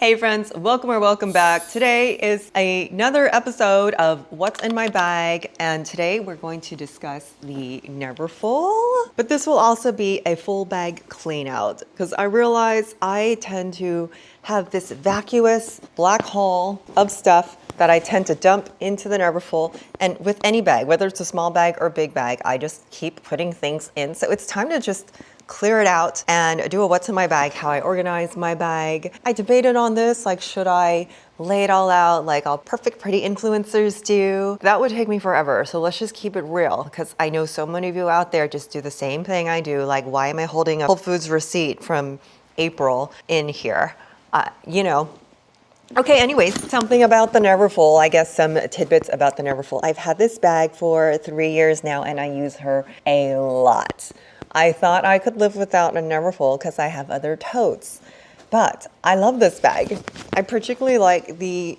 Hey friends, welcome or welcome back. Today is another episode of What's in My Bag, and today we're going to discuss the Neverfull, but this will also be a full bag clean out because I realize I tend to have this vacuous black hole of stuff that I tend to dump into the Neverfull, and with any bag, whether it's a small bag or big bag, I just keep putting things in. So it's time to just clear it out and do a what's in my bag, how I organize my bag. I debated on this, like should I lay it all out like all perfect pretty influencers do? That would take me forever. So let's just keep it real because I know so many of you out there just do the same thing I do. Like why am I holding a Whole Foods receipt from April in here? Okay, anyways, something about the Neverfull, I guess some tidbits about the Neverfull. I've had this bag for 3 years now and I use her a lot. I thought I could live without a Neverfull because I have other totes, but I love this bag. I particularly like the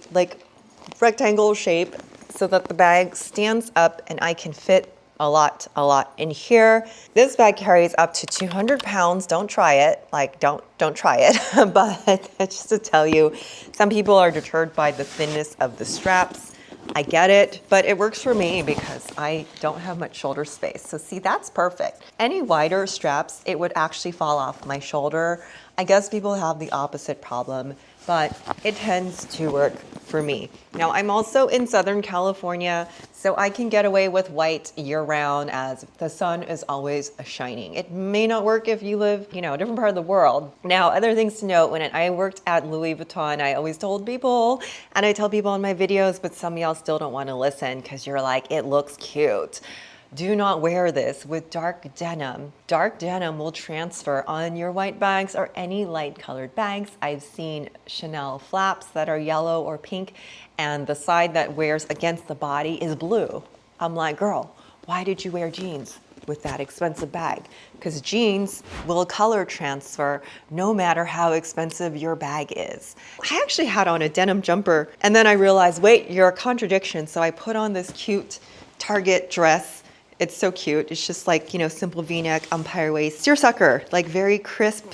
rectangle shape so that the bag stands up and I can fit a lot in here. This bag carries up to 200 pounds. Don't try it. Don't try it. But just to tell you, some people are deterred by the thinness of the straps. I get it, but it works for me because I don't have much shoulder space. So see, that's perfect. Any wider straps, it would actually fall off my shoulder. I guess people have the opposite problem, but it tends to work for me. Now, I'm also in Southern California, so I can get away with white year-round as the sun is always shining. It may not work if you live, a different part of the world. Now, other things to note, when I worked at Louis Vuitton, I always told people, and I tell people in my videos, but some of y'all still don't want to listen because you're like, it looks cute. Do not wear this with dark denim. Dark denim will transfer on your white bags or any light colored bags. I've seen Chanel flaps that are yellow or pink and the side that wears against the body is blue. I'm like, girl, why did you wear jeans with that expensive bag? Because jeans will color transfer no matter how expensive your bag is. I actually had on a denim jumper and then I realized, wait, you're a contradiction. So I put on this cute Target dress. It's so cute. It's just like, simple V-neck, umpire waist, seersucker, like very crisp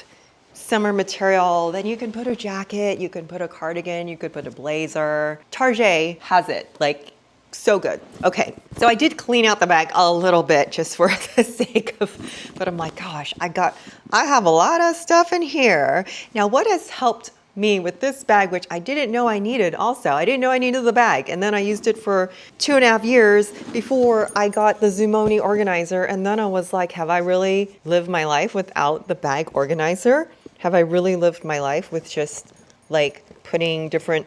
summer material. Then you can put a jacket, you can put a cardigan, you could put a blazer. Target has it, like so good. Okay, so I did clean out the bag a little bit just for the sake of, but I'm like, gosh, I have a lot of stuff in here. Now, what has helped me with this bag, which I didn't know I needed also. I didn't know I needed the bag. And then I used it for 2.5 years before I got the Zumoni organizer. And then I was like, have I really lived my life without the bag organizer? Have I really lived my life with just like putting different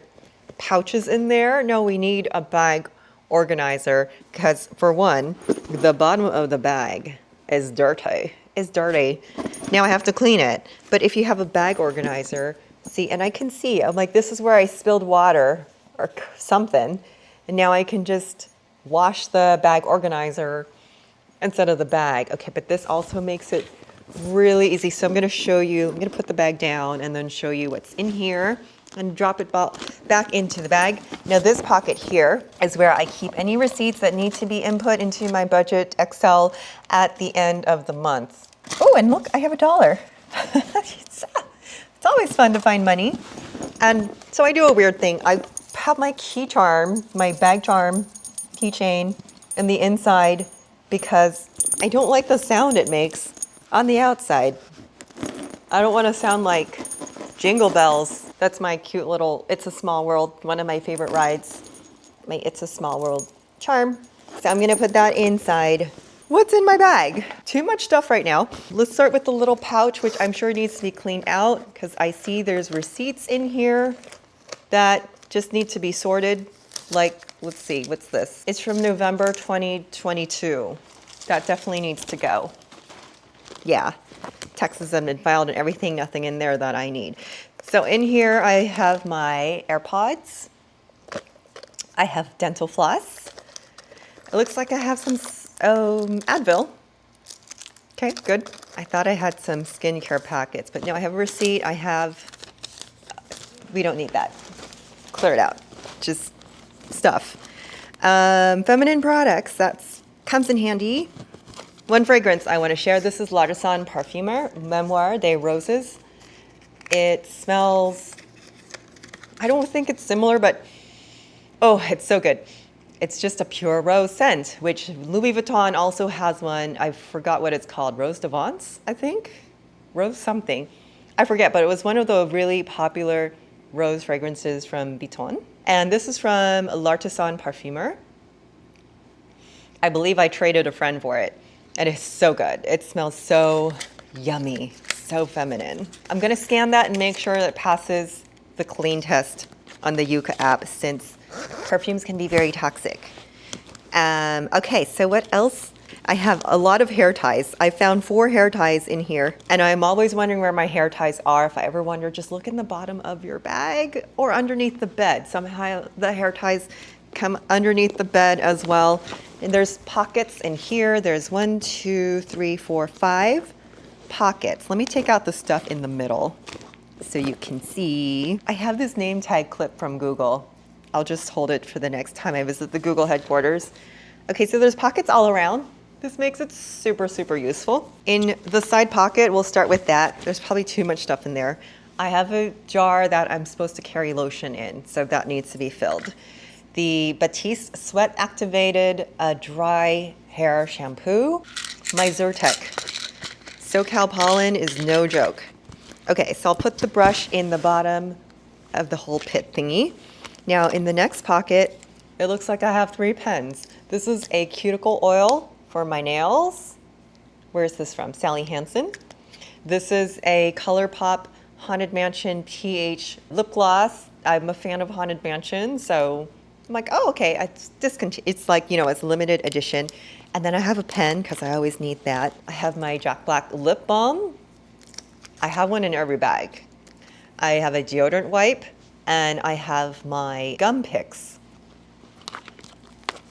pouches in there? No, we need a bag organizer because for one, the bottom of the bag is dirty. It's dirty. Now I have to clean it. But if you have a bag organizer, see, and I can see, I'm like, this is where I spilled water or something. And now I can just wash the bag organizer instead of the bag. Okay, but this also makes it really easy. So I'm gonna show you, I'm gonna put the bag down and then show you what's in here and drop it back into the bag. Now this pocket here is where I keep any receipts that need to be input into my budget Excel at the end of the month. Oh, and look, I have $1. It's always fun to find money. And so I do a weird thing. I have my key charm, my bag charm keychain in the inside because I don't like the sound it makes on the outside. I don't want to sound like Jingle Bells. That's my cute little It's a Small World, one of my favorite rides. My It's a Small World charm. So I'm going to put that inside. What's in my bag? Too much stuff right now. Let's start with the little pouch, which I'm sure needs to be cleaned out because I see there's receipts in here that just need to be sorted. Like, let's see, what's this? It's from November 2022. That definitely needs to go. Yeah, taxes have been filed and everything, nothing in there that I need. So in here, I have my AirPods. I have dental floss. It looks like I have some Advil. Okay, good. I thought I had some skincare packets, but no, I have a receipt. We don't need that. Clear it out. Just stuff. Feminine products, comes in handy. One fragrance I want to share. This is L'Artisan Parfumer Memoir des Roses. It smells I don't think it's similar, but oh, it's so good. It's just a pure rose scent, which Louis Vuitton also has one. I forgot what it's called. Rose d'Avance, I think? Rose something. I forget, but it was one of the really popular rose fragrances from Vuitton. And this is from L'Artisan Parfumeur. I believe I traded a friend for it. And it's so good. It smells so yummy, so feminine. I'm gonna scan that and make sure it passes the clean test on the Yuka app, since perfumes can be very toxic. Okay, so what else? I have a lot of hair ties. I found 4 hair ties in here, and I'm always wondering where my hair ties are. If I ever wonder, just look in the bottom of your bag or underneath the bed. Somehow the hair ties come underneath the bed as well. And there's pockets in here. There's 1, 2, 3, 4, 5 pockets. Let me take out the stuff in the middle so you can see. I have this name tag clip from Google. I'll just hold it for the next time I visit the Google headquarters. Okay, so there's pockets all around. This makes it super, super useful. In the side pocket, we'll start with that. There's probably too much stuff in there. I have a jar that I'm supposed to carry lotion in, so that needs to be filled. The Batiste Sweat Activated Dry Hair Shampoo. My Zyrtec. SoCal pollen is no joke. Okay, so I'll put the brush in the bottom of the whole pit thingy. Now in the next pocket, it looks like I have 3 pens. This is a cuticle oil for my nails. Where is this from? Sally Hansen. This is a ColourPop Haunted Mansion PH lip gloss. I'm a fan of Haunted Mansion, so I'm like, oh, okay, it's like, you know, it's limited edition. And then I have a pen, because I always need that. I have my Jack Black lip balm. I have one in every bag. I have a deodorant wipe, and I have my gum picks.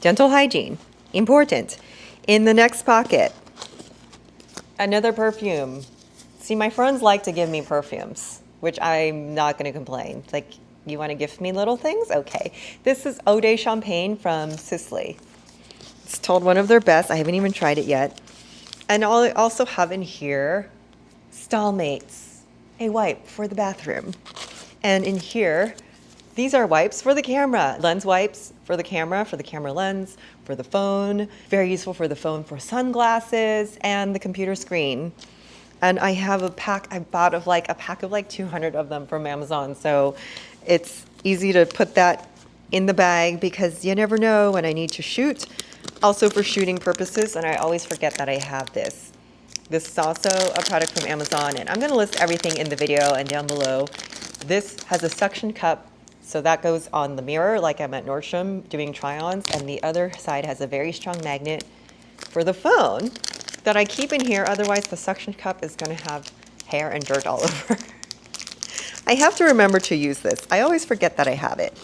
Dental hygiene, important. In the next pocket, another perfume. See, my friends like to give me perfumes, which I'm not gonna complain. Like, you wanna gift me little things? Okay. This is Eau de Champagne from Sisley. It's told one of their best. I haven't even tried it yet. And I also have in here Stallmates, a wipe for the bathroom. And in here, these are wipes for the camera. Lens wipes for the camera lens, for the phone. Very useful for the phone, for sunglasses, and the computer screen. And I have a pack, I bought of like a pack of like 200 of them from Amazon. So it's easy to put that in the bag, because you never know when I need to shoot. Also for shooting purposes, and I always forget that I have this. This is also a product from Amazon, and I'm gonna list everything in the video and down below. This has a suction cup, so that goes on the mirror like I'm at Nordstrom doing try-ons, and the other side has a very strong magnet for the phone that I keep in here, otherwise the suction cup is gonna have hair and dirt all over. I have to remember to use this. I always forget that I have it.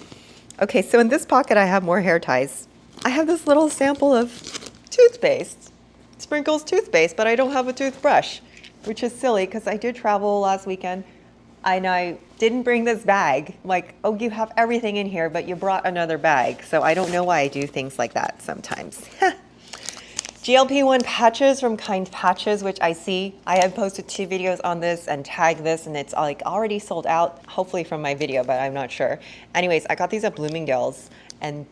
Okay, so in this pocket I have more hair ties. I have this little sample of toothpaste. Sprinkles toothpaste, but I don't have a toothbrush, which is silly because I did travel last weekend and I didn't bring this bag. Like, oh, you have everything in here, but you brought another bag. So I don't know why I do things like that sometimes. GLP-1 patches from Kind Patches, which I see. I have posted 2 videos on this and tagged this, and it's like already sold out, hopefully from my video, but I'm not sure. Anyways, I got these at Bloomingdale's, and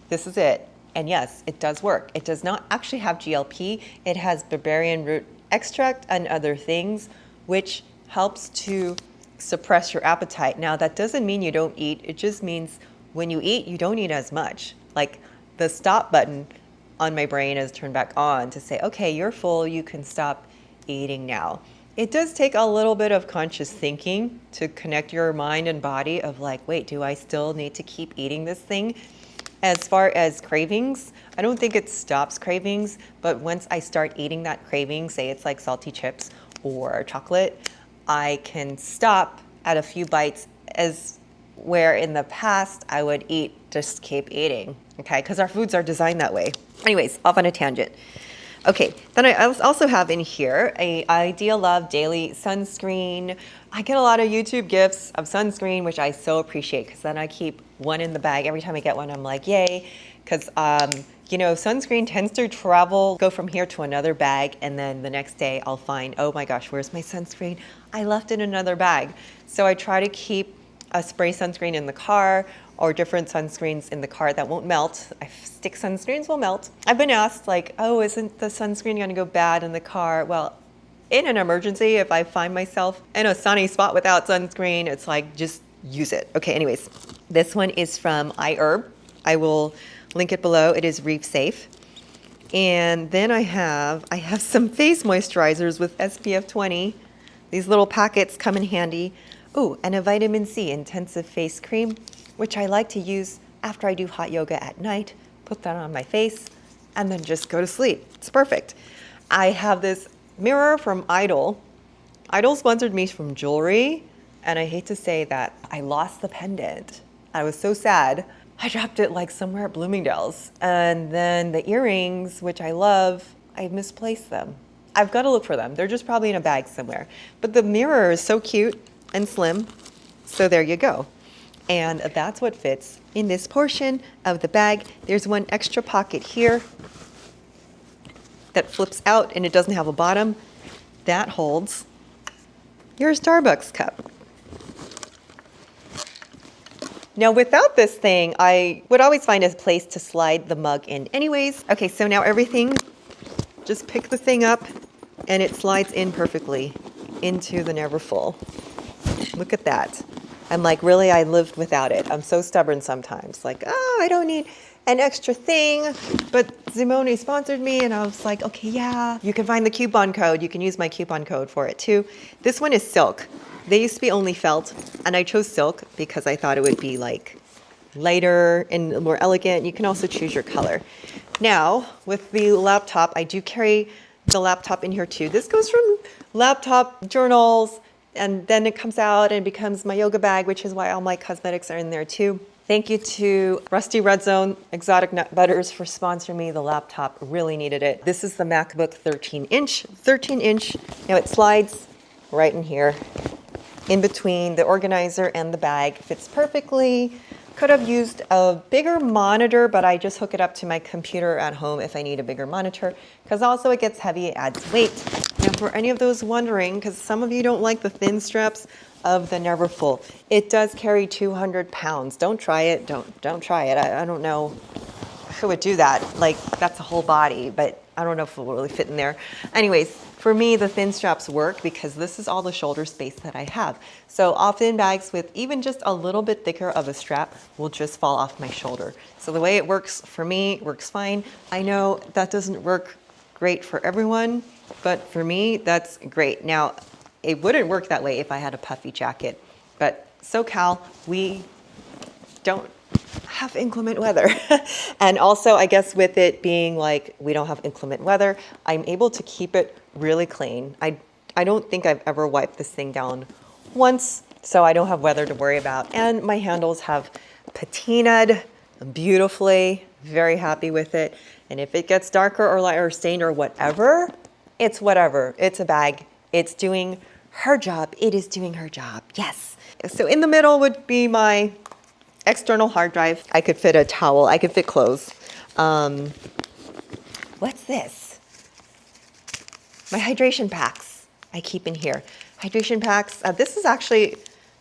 this is it. And yes, it does work. It does not actually have GLP. It has barbarian root extract and other things, which helps to suppress your appetite. Now, that doesn't mean you don't eat. It just means when you eat, you don't eat as much. Like, the stop button on my brain is turned back on to say, okay, you're full, you can stop eating now. It does take a little bit of conscious thinking to connect your mind and body of like, wait, do I still need to keep eating this thing? As far as cravings, I don't think it stops cravings, but once I start eating that craving, say it's like salty chips or chocolate, I can stop at a few bites, as where in the past I would eat, just keep eating, okay? Because our foods are designed that way. Anyways, off on a tangent. Okay, then I also have in here a Ideal Love Daily Sunscreen. I get a lot of YouTube gifts of sunscreen, which I so appreciate, because then I keep one in the bag. Every time I get one, I'm like, yay. Because, you know, sunscreen tends to travel, go from here to another bag, and then the next day I'll find, oh my gosh, where's my sunscreen? I left it in another bag. So I try to keep a spray sunscreen in the car or different sunscreens in the car that won't melt. Stick sunscreens will melt. I've been asked like, oh, isn't the sunscreen gonna go bad in the car? Well, in an emergency, if I find myself in a sunny spot without sunscreen, it's like, just use it. Okay, anyways, this one is from iHerb. I will link it below. It is reef safe. And then I have some face moisturizers with SPF 20. These little packets come in handy. Oh, and a vitamin C intensive face cream, which I like to use after I do hot yoga at night. Put that on my face and then just go to sleep. It's perfect. I have this mirror from Idol. Idol sponsored me from jewelry, and I hate to say that I lost the pendant. I was so sad. I dropped it like somewhere at Bloomingdale's. And then the earrings, which I love, I misplaced them. I've got to look for them. They're just probably in a bag somewhere. But the mirror is so cute and slim. So there you go. And that's what fits in this portion of the bag. There's one extra pocket here that flips out and it doesn't have a bottom. That holds your Starbucks cup. Now without this thing, I would always find a place to slide the mug in anyways. Okay, so now everything, just pick the thing up and it slides in perfectly into the Neverfull. Look at that. I'm like, really, I lived without it. I'm so stubborn sometimes. Like, oh, I don't need an extra thing. But Zimone sponsored me and I was like, okay, yeah. You can find the coupon code. You can use my coupon code for it too. This one is silk. They used to be only felt, and I chose silk because I thought it would be like lighter and more elegant. You can also choose your color. Now, with the laptop, I do carry the laptop in here too. This goes from laptop, journals, and then it comes out and becomes my yoga bag, which is why all my cosmetics are in there too. Thank you to Rusty Red Zone Exotic Nut Butters for sponsoring me. The laptop really needed it. This is the MacBook 13-inch. Now it slides right in here, in between the organizer and the bag. Fits perfectly. Could have used a bigger monitor, but I just hook it up to my computer at home if I need a bigger monitor, because also it gets heavy, it adds weight. Now for any of those wondering, because some of you don't like the thin straps of the Neverfull, it does carry 200 pounds. Don't try it, don't try it. I don't know who would do that. Like, that's a whole body, but I don't know if it will really fit in there. Anyways, for me, the thin straps work because this is all the shoulder space that I have. So often bags with even just a little bit thicker of a strap will just fall off my shoulder. So the way it works for me works fine. I know that doesn't work great for everyone, but for me, that's great. Now, it wouldn't work that way if I had a puffy jacket, but SoCal, we don't have inclement weather. And also, I guess with it being like we don't have inclement weather, I'm able to keep it really clean. I don't think I've ever wiped this thing down once, so I don't have weather to worry about. And my handles have patinaed beautifully. Very happy with it. And if it gets darker or lighter or stained or whatever, it's whatever. It's a bag. It's doing her job. It is doing her job. Yes. So in the middle would be my external hard drive. I could fit a towel. I could fit clothes. What's this? My hydration packs I keep in here. Hydration packs. This is actually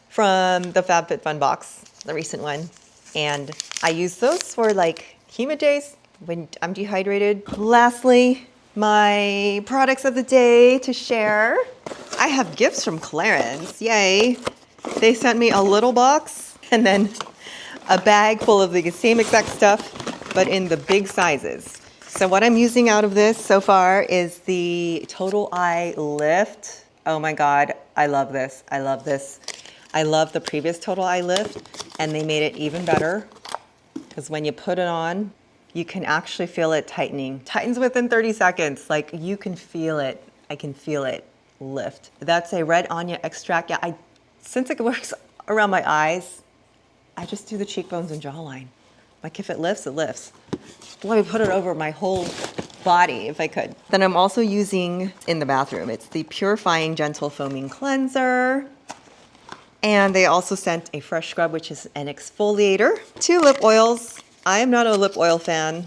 from the FabFitFun box, the recent one. And I use those for like humid days when I'm dehydrated. Lastly, my products of the day to share. I have gifts from Clarins. Yay. They sent me a little box and then a bag full of the same exact stuff, but in the big sizes. So what I'm using out of this so far is the Total Eye Lift. Oh my God, I love this. I love this. I love the previous Total Eye Lift, and they made it even better because when you put it on, you can actually feel it tightening. Tightens within 30 seconds. Like, you can feel it. I can feel it lift. That's a red onion extract. Yeah, since it works around my eyes, I just do the cheekbones and jawline. Like, if it lifts, it lifts. Let me put it over my whole body if I could. Then I'm also using in the bathroom. It's the Purifying Gentle Foaming Cleanser. And they also sent a fresh scrub, which is an exfoliator. 2 lip oils. I am not a lip oil fan.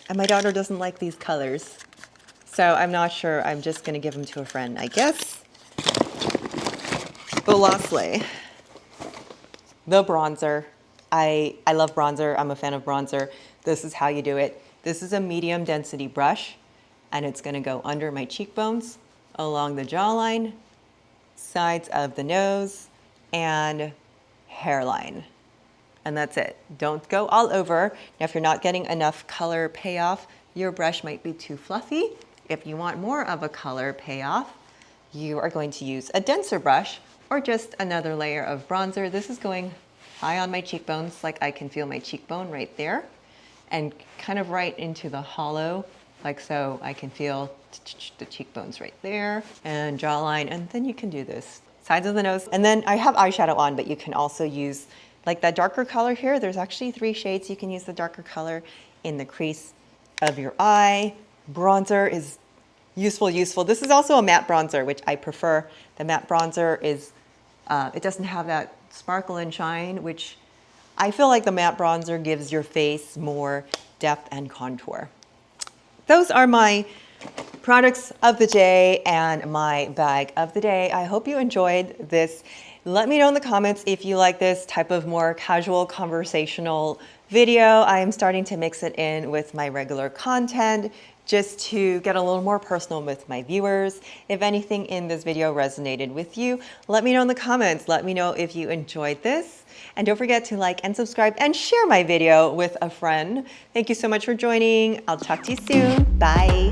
And my daughter doesn't like these colors. So I'm not sure. I'm just going to give them to a friend, I guess. But lastly, the bronzer. I love bronzer. I'm a fan of bronzer. This is how you do it. This is a medium density brush, and it's gonna go under my cheekbones, along the jawline, sides of the nose, and hairline. And that's it. Don't go all over. Now, if you're not getting enough color payoff, your brush might be too fluffy. If you want more of a color payoff, you are going to use a denser brush or just another layer of bronzer. This is going high on my cheekbones, like I can feel my cheekbone right there, and kind of right into the hollow, like so. I can feel the cheekbones right there, and jawline, and then you can do this. Sides of the nose. And then I have eyeshadow on, but you can also use like that darker color here. There's actually 3 shades. You can use the darker color in the crease of your eye. Bronzer is useful. This is also a matte bronzer, which I prefer. The matte bronzer is, it doesn't have that sparkle and shine, which I feel like the matte bronzer gives your face more depth and contour. Those are my products of the day and my bag of the day. I hope you enjoyed this. Let me know in the comments if you like this type of more casual conversational video. I am starting to mix it in with my regular content just to get a little more personal with my viewers. If anything in this video resonated with you, let me know in the comments. Let me know if you enjoyed this. And don't forget to like and subscribe and share my video with a friend. Thank you so much for joining. I'll talk to you soon. Bye.